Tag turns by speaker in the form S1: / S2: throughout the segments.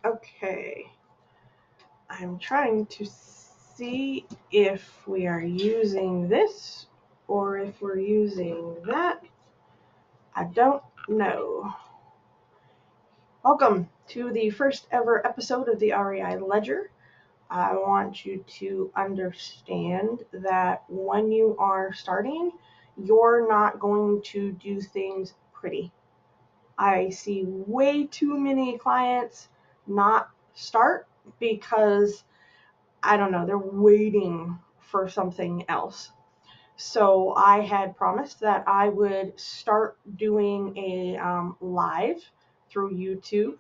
S1: Okay, I'm trying to see if we are using this or if we're using that. I don't know. Welcome to the first ever episode of the REI Ledger. I want you to understand that when you are starting, you're not going to do things pretty. I see way too many clients not start because I don't know, they're waiting for something else. So I had promised that I would start doing a live through YouTube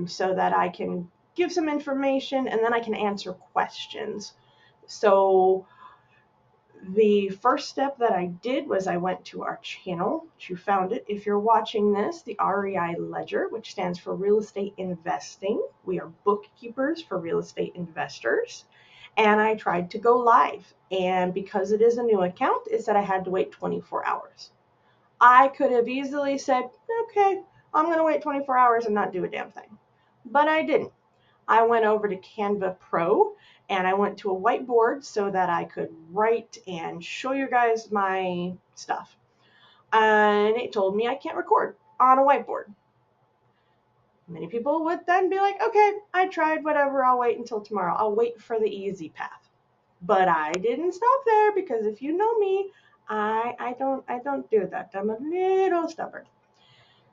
S1: so that I can give some information and then I can answer questions. So the first step that I did was I went to our channel, which you found it. If you're watching this, the REI Ledger, which stands for Real Estate Investing. We are bookkeepers for real estate investors. And I tried to go live. And because it is a new account, it said I had to wait 24 hours. I could have easily said, okay, I'm going to wait 24 hours and not do a damn thing. But I didn't. I went over to Canva Pro and I went to a whiteboard so that I could write and show you guys my stuff. And it told me I can't record on a whiteboard. Many people would then be like, okay, I tried, whatever, I'll wait until tomorrow. I'll wait for the easy path. But I didn't stop there because if you know me, I don't do that. I'm a little stubborn.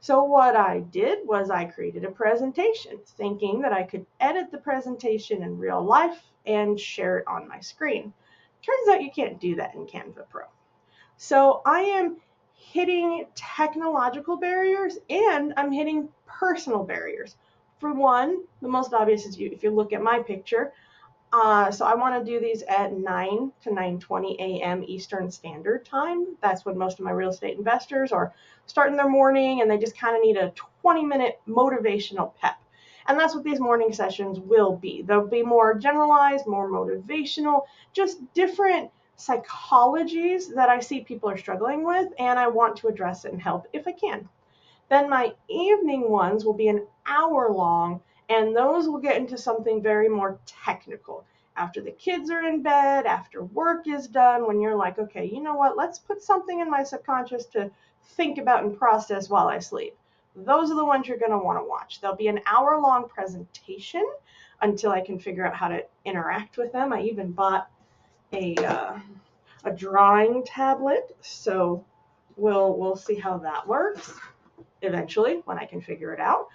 S1: So what I did was I created a presentation thinking that I could edit the presentation in real life and share it on my screen. Turns out you can't do that in Canva Pro. So I am hitting technological barriers and I'm hitting personal barriers. For one, the most obvious is if you look at my picture, so I want to do these at 9 to 9:20 a.m. Eastern Standard Time. That's when most of my real estate investors are starting their morning and they just kind of need a 20-minute motivational pep. And that's what these morning sessions will be. They'll be more generalized, more motivational, just different psychologies that I see people are struggling with, and I want to address it and help if I can. Then my evening ones will be an hour long, and those will get into something very more technical. After the kids are in bed, after work is done, when you're like, okay, you know what, let's put something in my subconscious to think about and process while I sleep. Those are the ones you're going to want to watch. There'll be an hour-long presentation until I can figure out how to interact with them. I even bought a drawing tablet, so we'll see how that works eventually when I can figure it out.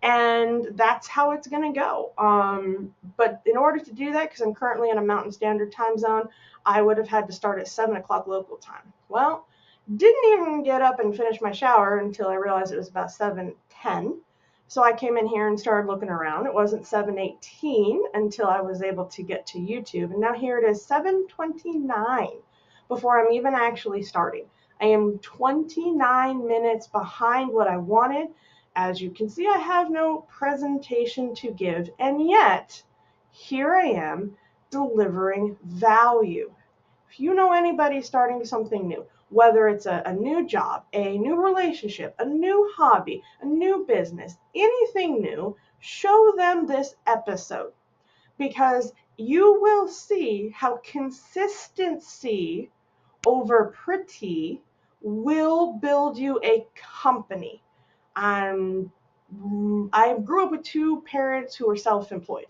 S1: And that's how it's going to go. But in order to do that, because I'm currently in a Mountain Standard Time zone, I would have had to start at 7 o'clock local time. Well, didn't even get up and finish my shower until I realized it was about 7:10. So I came in here and started looking around. It wasn't 7:18 until I was able to get to YouTube. And now here it is 7:29 before I'm even actually starting. I am 29 minutes behind what I wanted. As you can see, I have no presentation to give, and yet here I am delivering value. If you know anybody starting something new, whether it's a new job, a new relationship, a new hobby, a new business, anything new, show them this episode because you will see how consistency over pretty will build you a company. I'm I grew up with two parents who were self-employed.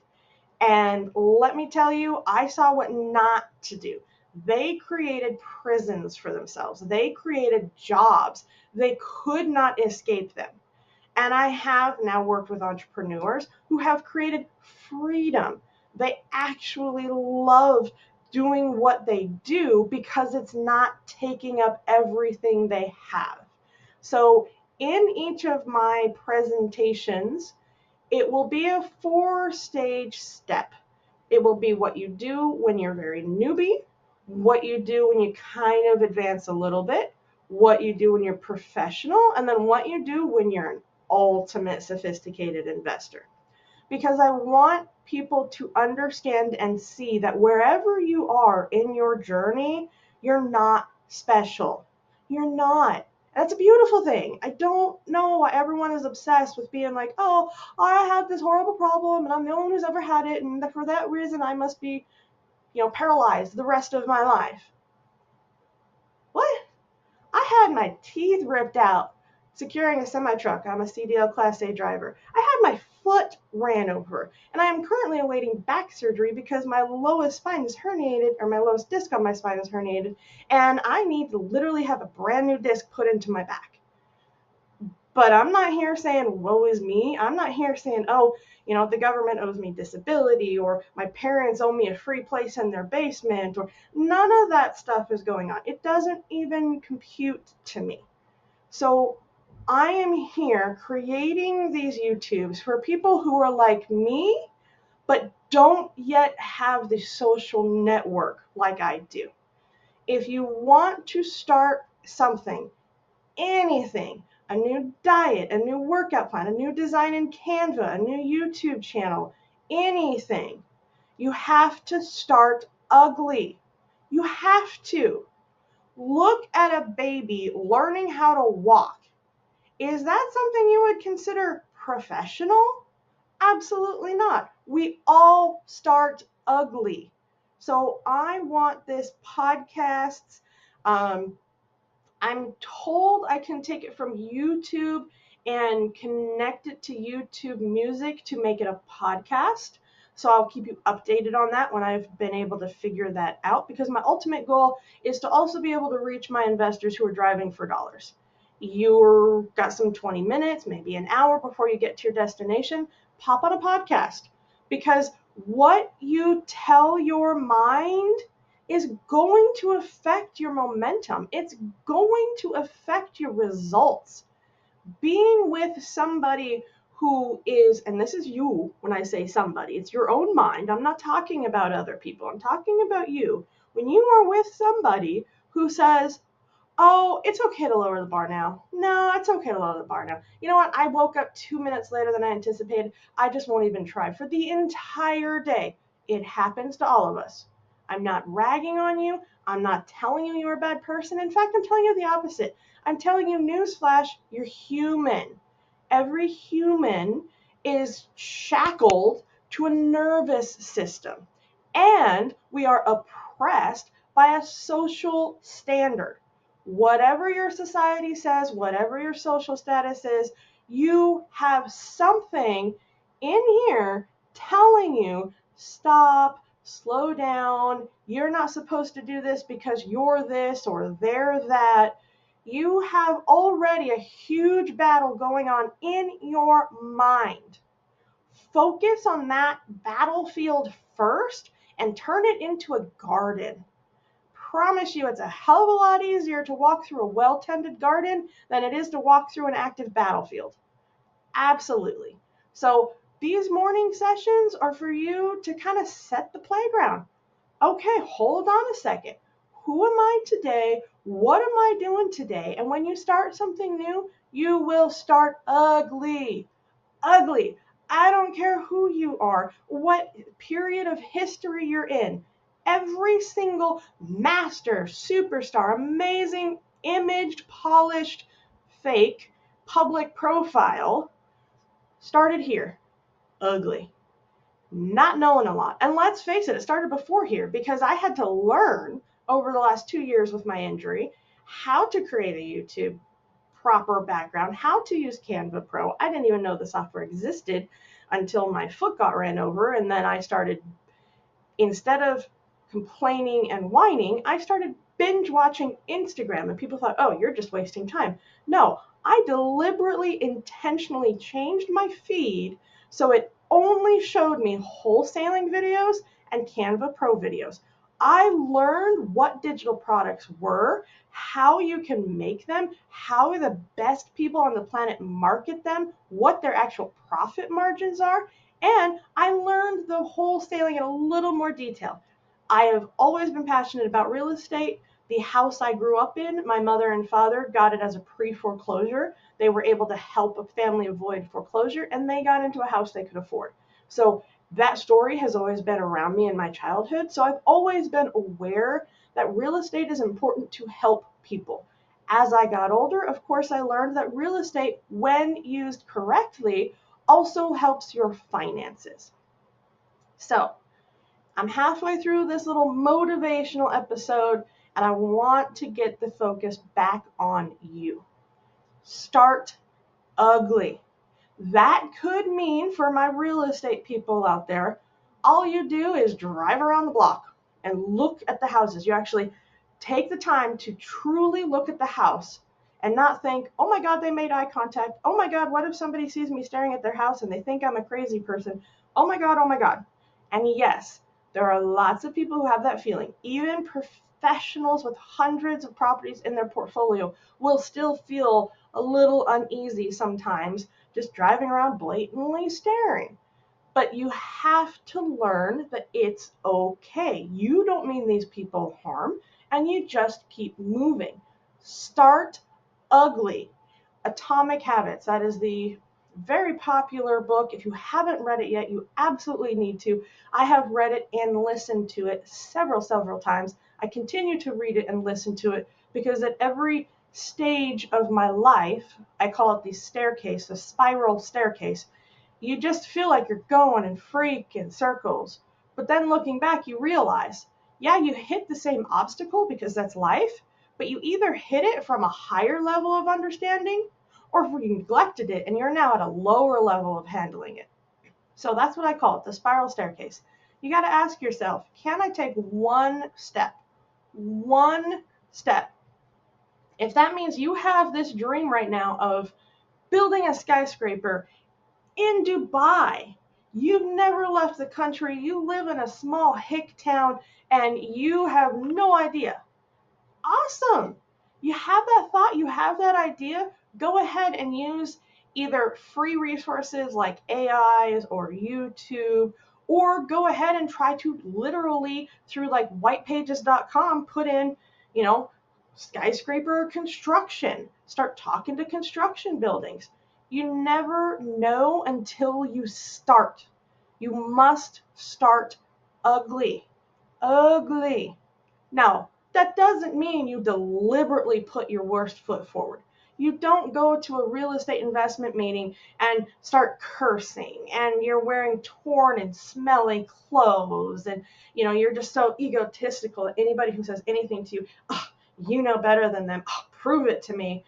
S1: And let me tell you, I saw what not to do. They created prisons for themselves. They created jobs. They could not escape them. And I have now worked with entrepreneurs who have created freedom. They actually love doing what they do because it's not taking up everything they have. So in each of my presentations, it will be a 4-stage step. It will be what you do when you're very newbie, what you do when you kind of advance a little bit, what you do when you're professional, and then what you do when you're an ultimate sophisticated investor. Because I want people to understand and see that wherever you are in your journey, you're not special. You're not. That's a beautiful thing. I don't know why everyone is obsessed with being like, oh, I have this horrible problem and I'm the only one who's ever had it, and for that reason I must be, paralyzed the rest of my life. What? I had my teeth ripped out securing a semi-truck. I'm a CDL Class A driver. I had my foot ran over, and I am currently awaiting back surgery because my lowest spine is herniated, or my lowest disc on my spine is herniated, and I need to literally have a brand new disc put into my back. But I'm not here saying, woe is me. I'm not here saying, oh, the government owes me disability, or my parents owe me a free place in their basement, or none of that stuff is going on. It doesn't even compute to me. So I am here creating these YouTubes for people who are like me, but don't yet have the social network like I do. If you want to start something, anything, a new diet, a new workout plan, a new design in Canva, a new YouTube channel, anything, you have to start ugly. You have to. Look at a baby learning how to walk. Is that something you would consider professional? Absolutely not. We all start ugly. So I want this podcast. Um, I'm told I can take it from YouTube and connect it to YouTube Music to make it a podcast. So I'll keep you updated on that when I've been able to figure that out, because my ultimate goal is to also be able to reach my investors who are driving for dollars. You've got some 20 minutes, maybe an hour before you get to your destination, pop on a podcast, because what you tell your mind is going to affect your momentum. It's going to affect your results. Being with somebody who is, and this is you when I say somebody, it's your own mind. I'm not talking about other people. I'm talking about you. When you are with somebody who says, oh, it's okay to lower the bar now. No, it's okay to lower the bar now. You know what? I woke up 2 minutes later than I anticipated. I just won't even try for the entire day. It happens to all of us. I'm not ragging on you. I'm not telling you you're a bad person. In fact, I'm telling you the opposite. I'm telling you, newsflash, you're human. Every human is shackled to a nervous system. And we are oppressed by a social standard. Whatever your society says, whatever your social status is, you have something in here telling you, stop, slow down, you're not supposed to do this because you're this or they're that. You have already a huge battle going on in your mind. Focus on that battlefield first and turn it into a garden. Promise you, it's a hell of a lot easier to walk through a well-tended garden than it is to walk through an active battlefield. Absolutely. So these morning sessions are for you to kind of set the playground. Okay, hold on a second. Who am I today? What am I doing today? And when you start something new, you will start ugly. Ugly. I don't care who you are, what period of history you're in. Every single master, superstar, amazing, imaged, polished, fake public profile started here. Ugly. Not knowing a lot. And let's face it started before here, because I had to learn over the last 2 years with my injury how to create a YouTube proper background, how to use Canva Pro. I didn't even know the software existed until my foot got ran over, and then I started, instead of complaining and whining, I started binge watching Instagram, and people thought, oh, you're just wasting time. No, I deliberately, intentionally changed my feed so it only showed me wholesaling videos and Canva Pro videos. I learned what digital products were, how you can make them, how the best people on the planet market them, what their actual profit margins are, and I learned the wholesaling in a little more detail. I have always been passionate about real estate. The house I grew up in, my mother and father got it as a pre-foreclosure. They were able to help a family avoid foreclosure, and they got into a house they could afford. So that story has always been around me in my childhood. So I've always been aware that real estate is important to help people. As I got older, of course, I learned that real estate, when used correctly, also helps your finances. So I'm halfway through this little motivational episode, and I want to get the focus back on you. Start ugly. That could mean, for my real estate people out there, all you do is drive around the block and look at the houses. You actually take the time to truly look at the house and not think, oh my God, they made eye contact. Oh my God, what if somebody sees me staring at their house and they think I'm a crazy person? Oh my God, oh my God. And yes, there are lots of people who have that feeling. Even professionals with hundreds of properties in their portfolio will still feel a little uneasy sometimes just driving around blatantly staring. But you have to learn that it's okay. You don't mean these people harm, and you just keep moving. Start ugly. Atomic Habits. That is the very popular book. If you haven't read it yet, you absolutely need to. I have read it and listened to it several times. I continue to read it and listen to it because at every stage of my life, I call it the staircase, the spiral staircase, you just feel like you're going in freaking circles. But then looking back, you realize, yeah, you hit the same obstacle because that's life, but you either hit it from a higher level of understanding or if you neglected it and you're now at a lower level of handling it. So that's what I call it, the spiral staircase. You got to ask yourself, can I take one step? One step. If that means you have this dream right now of building a skyscraper in Dubai. You've never left the country. You live in a small hick town and you have no idea. Awesome. You have that thought, you have that idea. Go ahead and use either free resources like AIs or YouTube, or go ahead and try to literally through like whitepages.com put in, you know, skyscraper construction. Start talking to construction buildings. You never know until you start. You must start ugly. Ugly. Now, that doesn't mean you deliberately put your worst foot forward. You don't go to a real estate investment meeting and start cursing and you're wearing torn and smelly clothes and you're just so egotistical that anybody who says anything to you, oh, you know better than them, oh, prove it to me.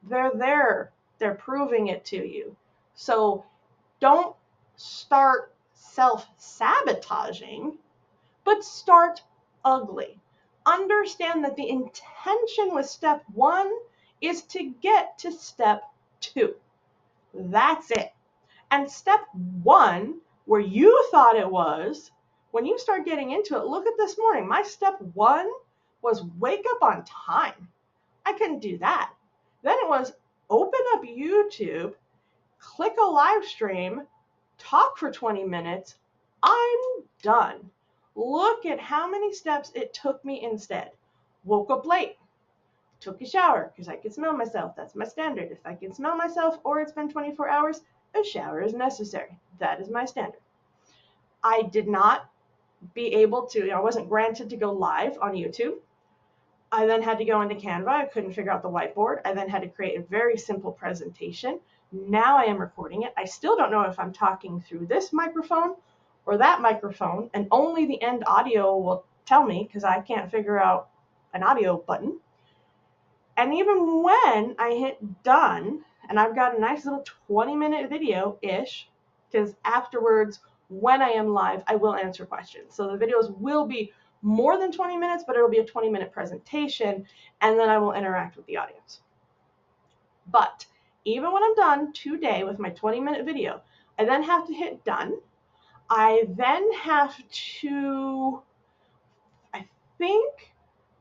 S1: They're there. They're proving it to you. So don't start self-sabotaging, but start ugly. Understand that the intention with step 1 is to get to step 2. That's it. And step 1, where you thought it was, when you start getting into it, look at this morning. My step 1 was wake up on time. I couldn't do that. Then it was open up YouTube, click a live stream, talk for 20 minutes. I'm done. Look at how many steps it took me instead. Woke up late, took a shower because I can smell myself. That's my standard. If I can smell myself or it's been 24 hours, a shower is necessary. That is my standard. I did not be able to, I wasn't granted to go live on YouTube. I then had to go into Canva. I couldn't figure out the whiteboard. I then had to create a very simple presentation. Now I am recording it. I still don't know if I'm talking through this microphone or that microphone, and only the end audio will tell me because I can't figure out an audio button. And even when I hit done, and I've got a nice little 20-minute video-ish, because afterwards, when I am live, I will answer questions. So the videos will be more than 20 minutes, but it'll be a 20-minute presentation, and then I will interact with the audience. But even when I'm done today with my 20-minute video, I then have to hit done. I then have to, I think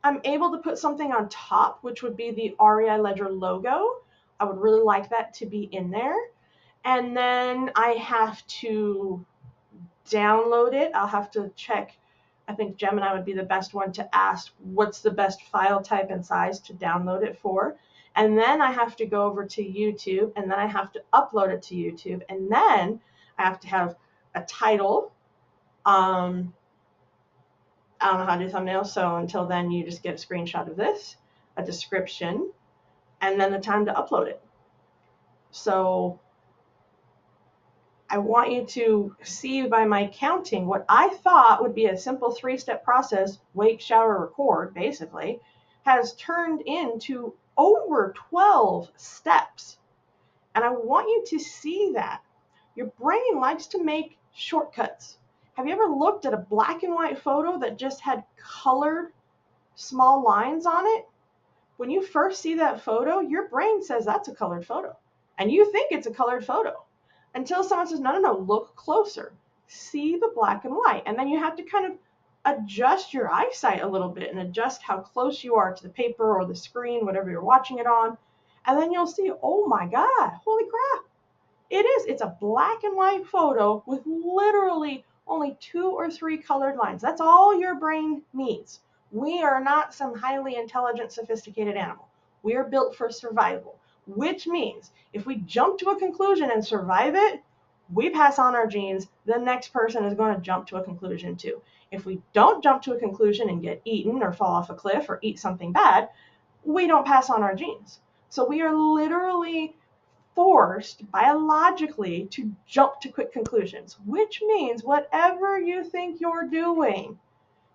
S1: I'm able to put something on top, which would be the REI Ledger logo. I would really like that to be in there. And then I have to download it. I'll have to check. I think Gemini would be the best one to ask what's the best file type and size to download it for. And then I have to go over to YouTube, and then I have to upload it to YouTube. And then I have to have a title. I don't know how to do thumbnails, so until then you just get a screenshot of this, a description, and then the time to upload it. So I want you to see by my counting what I thought would be a simple 3-step process, wake, shower, record, basically, has turned into over 12 steps. And I want you to see that. Your brain likes to make shortcuts. Have you ever looked at a black and white photo that just had colored small lines on it? When you first see that photo, your brain says that's a colored photo. And you think it's a colored photo until someone says, no, look closer. See the black and white. And then you have to kind of adjust your eyesight a little bit and adjust how close you are to the paper or the screen, whatever you're watching it on. And then you'll see, oh my God, holy crap. It is. It's a black and white photo with literally only 2 or 3 colored lines. That's all your brain needs. We are not some highly intelligent, sophisticated animal. We are built for survival, which means if we jump to a conclusion and survive it, we pass on our genes. The next person is going to jump to a conclusion too. If we don't jump to a conclusion and get eaten or fall off a cliff or eat something bad, we don't pass on our genes. So we are literally forced biologically to jump to quick conclusions, which means whatever you think you're doing,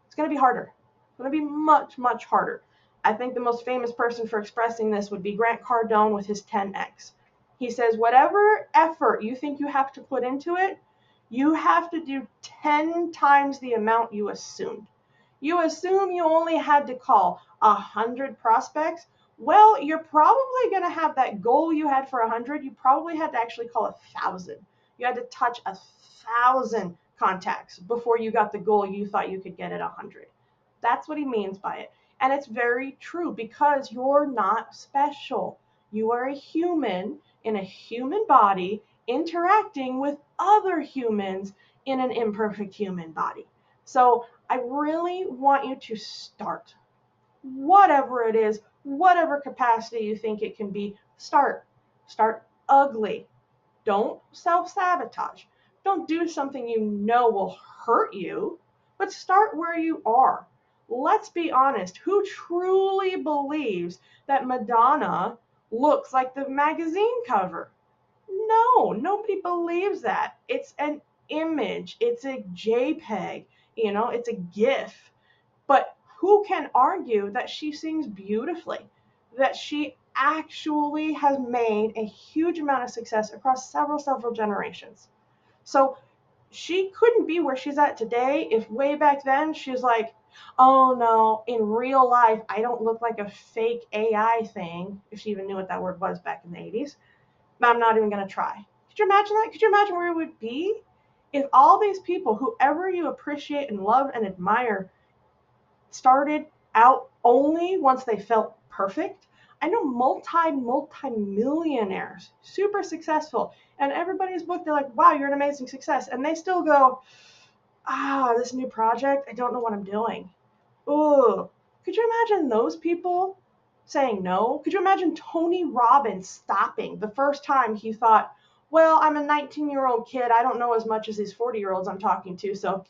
S1: it's going to be harder. It's going to be much, much harder. I think the most famous person for expressing this would be Grant Cardone with his 10X. He says, whatever effort you think you have to put into it, you have to do 10 times the amount you assumed. You assume you only had to call 100 prospects. Well, you're probably going to have that goal you had for 100. You probably had to actually call 1,000. You had to touch 1,000 contacts before you got the goal you thought you could get at 100. That's what he means by it. And it's very true because you're not special. You are a human in a human body interacting with other humans in an imperfect human body. So I really want you to start. Whatever it is, whatever capacity you think it can be, start. Start ugly. Don't self-sabotage. Don't do something you know will hurt you, but start where you are. Let's be honest. Who truly believes that Madonna looks like the magazine cover? No, nobody believes that. It's an image. It's a JPEG. It's a GIF. But who can argue that she sings beautifully? That she actually has made a huge amount of success across several generations. So she couldn't be where she's at today if way back then she's like, oh no, in real life, I don't look like a fake AI thing, if she even knew what that word was back in the 80s. I'm not even going to try. Could you imagine that? Could you imagine where it would be if all these people, whoever you appreciate and love and admire, started out only once they felt perfect? I know multi-millionaires, super successful, and everybody's book, they're like, wow, you're an amazing success. And they still go, this new project, I don't know what I'm doing. Ooh, could you imagine those people saying no? Could you imagine Tony Robbins stopping the first time he thought, well, I'm a 19-year-old kid. I don't know as much as these 40-year-olds I'm talking to, so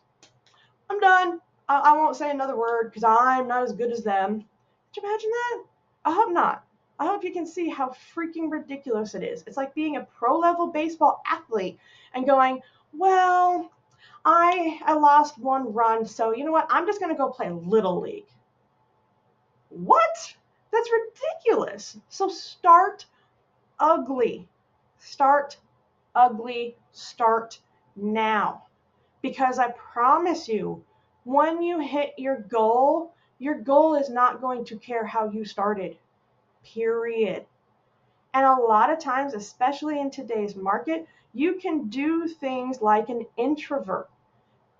S1: I'm done. I won't say another word because I'm not as good as them. Could you imagine that? I hope not. I hope you can see how freaking ridiculous it is. It's like being a pro-level baseball athlete and going, well, I lost one run, so you know what? I'm just going to go play Little League. What? That's ridiculous. So start ugly. Start ugly. Start now. Because I promise you, when you hit your goal is not going to care how you started. Period. And a lot of times, especially in today's market, you can do things like an introvert.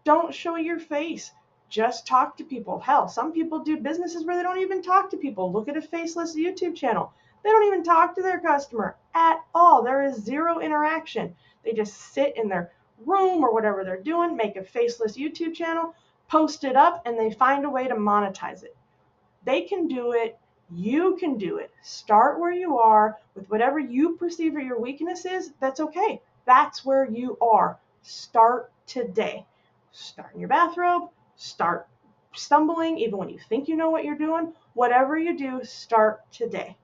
S1: Don't show your face. Just talk to people. Hell, some people do businesses where they don't even talk to people. Look at a faceless YouTube channel. They don't even talk to their customer at all. There is zero interaction. They just sit in their room or whatever they're doing, make a faceless YouTube channel, post it up, and they find a way to monetize it. They can do it. You can do it. Start where you are with whatever you perceive are your weakness is. That's okay. That's where you are. Start today. Start in your bathrobe. Start stumbling even when you think you know what you're doing. Whatever you do, start today.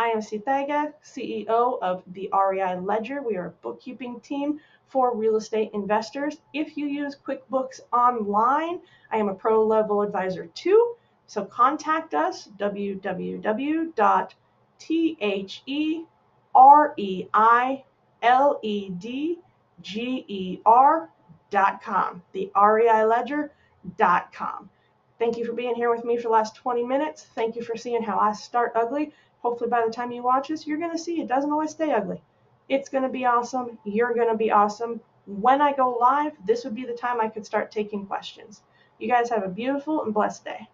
S1: I am Sithega, CEO of the REI Ledger. We are a bookkeeping team for real estate investors. If you use QuickBooks Online, I am a pro level advisor too. So contact us, www.thereiledger.com, thereiledger.com. Thank you for being here with me for the last 20 minutes. Thank you for seeing how I start ugly. Hopefully by the time you watch this, you're going to see it doesn't always stay ugly. It's going to be awesome. You're going to be awesome. When I go live, this would be the time I could start taking questions. You guys have a beautiful and blessed day.